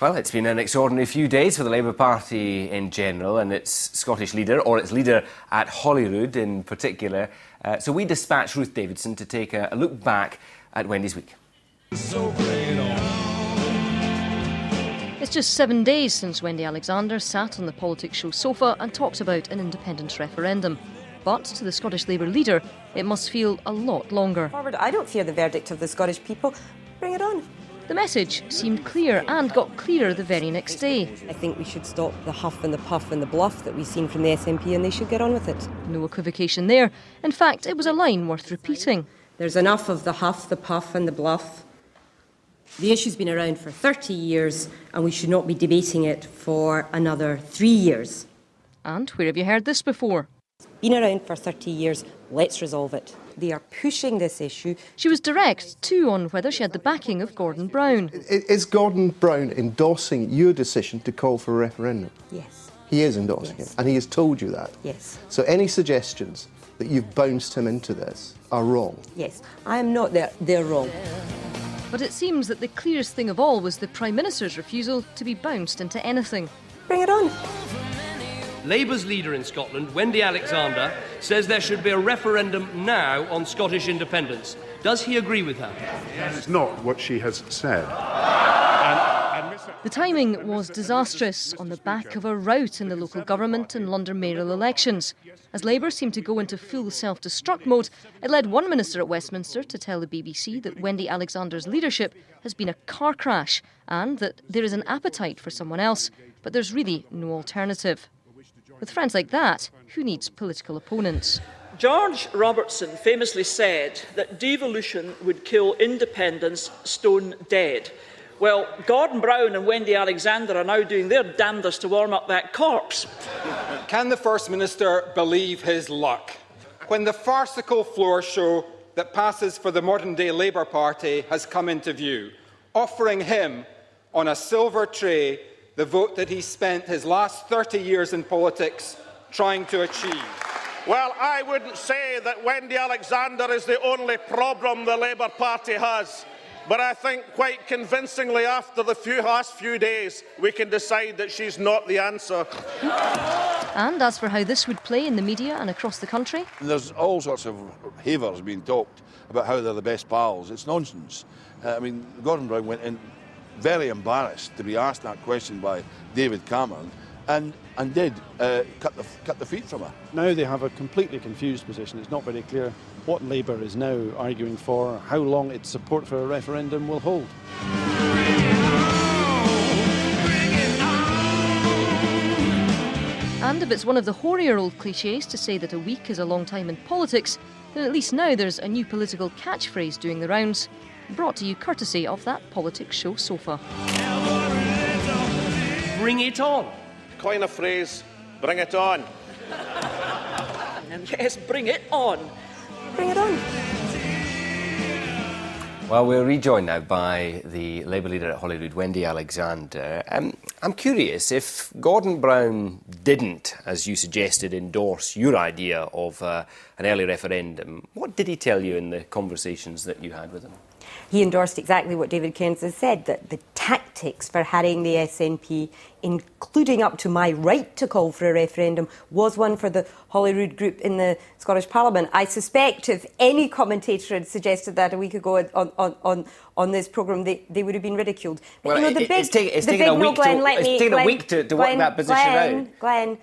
Well, it's been an extraordinary few days for the Labour Party in general and its Scottish leader, or its leader at Holyrood in particular. So we dispatched Ruth Davidson to take a look back at Wendy's week. It's just 7 days since Wendy Alexander sat on the politics show sofa and talked about an independence referendum. But to the Scottish Labour leader, it must feel a lot longer. I don't fear the verdict of the Scottish people. Bring it on. The message seemed clear and got clearer the very next day. I think we should stop the huff and the puff and the bluff that we've seen from the SNP, and they should get on with it. No equivocation there. In fact, it was a line worth repeating. There's enough of the huff, the puff and the bluff. The issue's been around for 30 years and we should not be debating it for another 3 years. And where have you heard this before? It's been around for 30 years, let's resolve it. They are pushing this issue. She was direct, too, on whether she had the backing of Gordon Brown. Is Gordon Brown endorsing your decision to call for a referendum? Yes. He is endorsing it, and he has told you that? Yes. So any suggestions that you've bounced him into this are wrong? Yes. I am not there. They're wrong. But it seems that the clearest thing of all was the Prime Minister's refusal to be bounced into anything. Bring it on. Labour's leader in Scotland, Wendy Alexander, says there should be a referendum now on Scottish independence. Does he agree with her? That's not what she has said. The timing was disastrous on the back of a rout in the local government and London mayoral elections. As Labour seemed to go into full self-destruct mode, it led one minister at Westminster to tell the BBC that Wendy Alexander's leadership has been a car crash and that there is an appetite for someone else, but there's really no alternative. With friends like that, who needs political opponents? George Robertson famously said that devolution would kill independence stone dead. Well, Gordon Brown and Wendy Alexander are now doing their damnedest to warm up that corpse. Can the First Minister believe his luck? When the farcical floor show that passes for the modern-day Labour Party has come into view, offering him, on a silver tray, the vote that he spent his last 30 years in politics trying to achieve. Well, I wouldn't say that Wendy Alexander is the only problem the Labour Party has. But I think quite convincingly after the last few days, we can decide that she's not the answer. And as for how this would play in the media and across the country? There's all sorts of havers being talked about how they're the best pals. It's nonsense. Gordon Brown went in very embarrassed to be asked that question by David Cameron and did cut the feet from her. Now they have a completely confused position. It's not very clear what Labour is now arguing for, how long its support for a referendum will hold. And if it's one of the hoarier old clichés to say that a week is a long time in politics, then at least now there's a new political catchphrase doing the rounds, brought to you courtesy of that politics show sofa. Bring it on. Coin a phrase, bring it on. And yes, bring it on. Bring it on. Well, we're rejoined now by the Labour leader at Holyrood, Wendy Alexander. I'm curious, if Gordon Brown didn't, as you suggested, endorse your idea of an early referendum, what did he tell you in the conversations that you had with him? He endorsed exactly what David Cairns has said, that the tactics for harrying the SNP, including up to my right to call for a referendum, was one for the Holyrood group in the Scottish Parliament. I suspect if any commentator had suggested that a week ago on this programme, they would have been ridiculed. But, well, it's taken a week to work that position out. Glenn,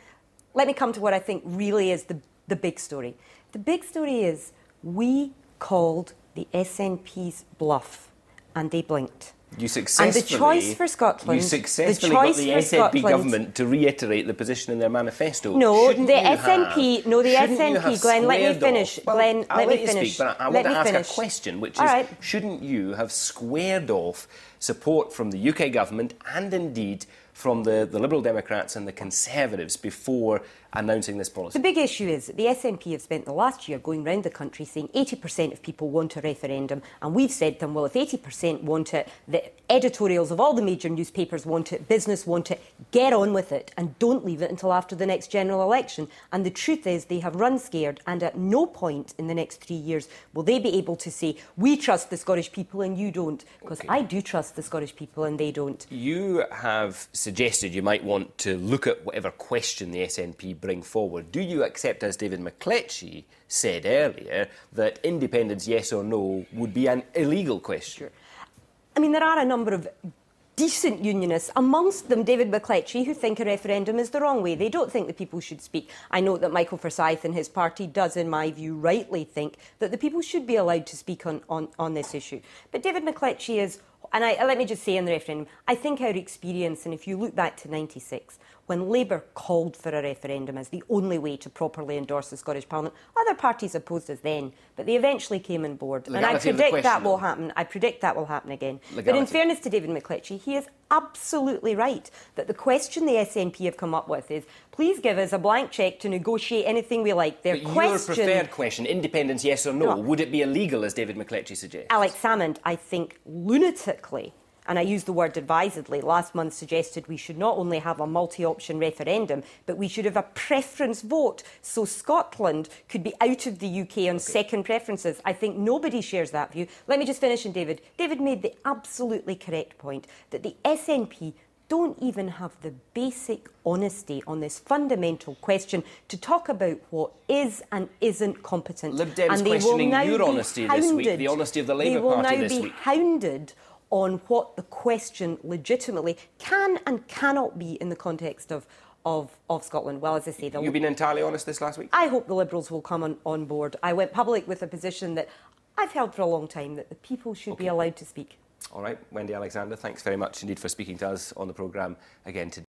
let me come to what I think really is the big story. The big story is we called the SNP's bluff, and they blinked. You successfully and the choice for Scotland. You successfully got the SNP government to reiterate the position in their manifesto. No, the SNP. No, the SNP. Glenn, let me finish. Well, Glenn, let me finish. But I want to ask a question, which is: shouldn't you have squared off support from the UK government and indeed from the Liberal Democrats and the Conservatives before announcing this policy? The big issue is that the SNP have spent the last year going round the country saying 80% of people want a referendum, and we've said to them, well, if 80% want it, the editorials of all the major newspapers want it, business want it, get on with it and don't leave it until after the next general election. And the truth is they have run scared, and at no point in the next 3 years will they be able to say, we trust the Scottish people and you don't, because I do trust them. the Scottish people, and they don't. You have suggested you might want to look at whatever question the SNP bring forward. Do you accept, as David McCletchie said earlier, that independence, yes or no, would be an illegal question? Sure. I mean, there are a number of decent unionists, amongst them David McCletchie, who think a referendum is the wrong way. They don't think the people should speak. I know that Michael Forsyth and his party does, in my view, rightly think that the people should be allowed to speak on this issue. But David McCletchie is, and let me just say on the referendum, I think our experience, and if you look back to '96, when Labour called for a referendum as the only way to properly endorse the Scottish Parliament, other parties opposed us then, but they eventually came on board. Legality, and I predict that will happen. I predict that will happen again. Legality. But in fairness to David McCletchie, he is absolutely right that the question the SNP have come up with is, please give us a blank cheque to negotiate anything we like. But your preferred question, independence, yes or no, would it be illegal, as David McCletchie suggests? Alex Salmond, I think, lunatically, and I use the word advisedly, last month suggested we should not only have a multi-option referendum, but we should have a preference vote so Scotland could be out of the UK on second preferences. I think nobody shares that view. Let me just finish on David. David made the absolutely correct point that the SNP don't even have the basic honesty on this fundamental question to talk about what is and isn't competent. Lib Dem's questioning your honesty this week, the honesty of the Labour Party this week. They will now be hounded on what the question legitimately can and cannot be in the context of Scotland. Well, as I say... You've been entirely honest this last week? I hope the Liberals will come on board. I went public with a position that I've held for a long time, that the people should be allowed to speak. All right, Wendy Alexander, thanks very much indeed for speaking to us on the programme again today.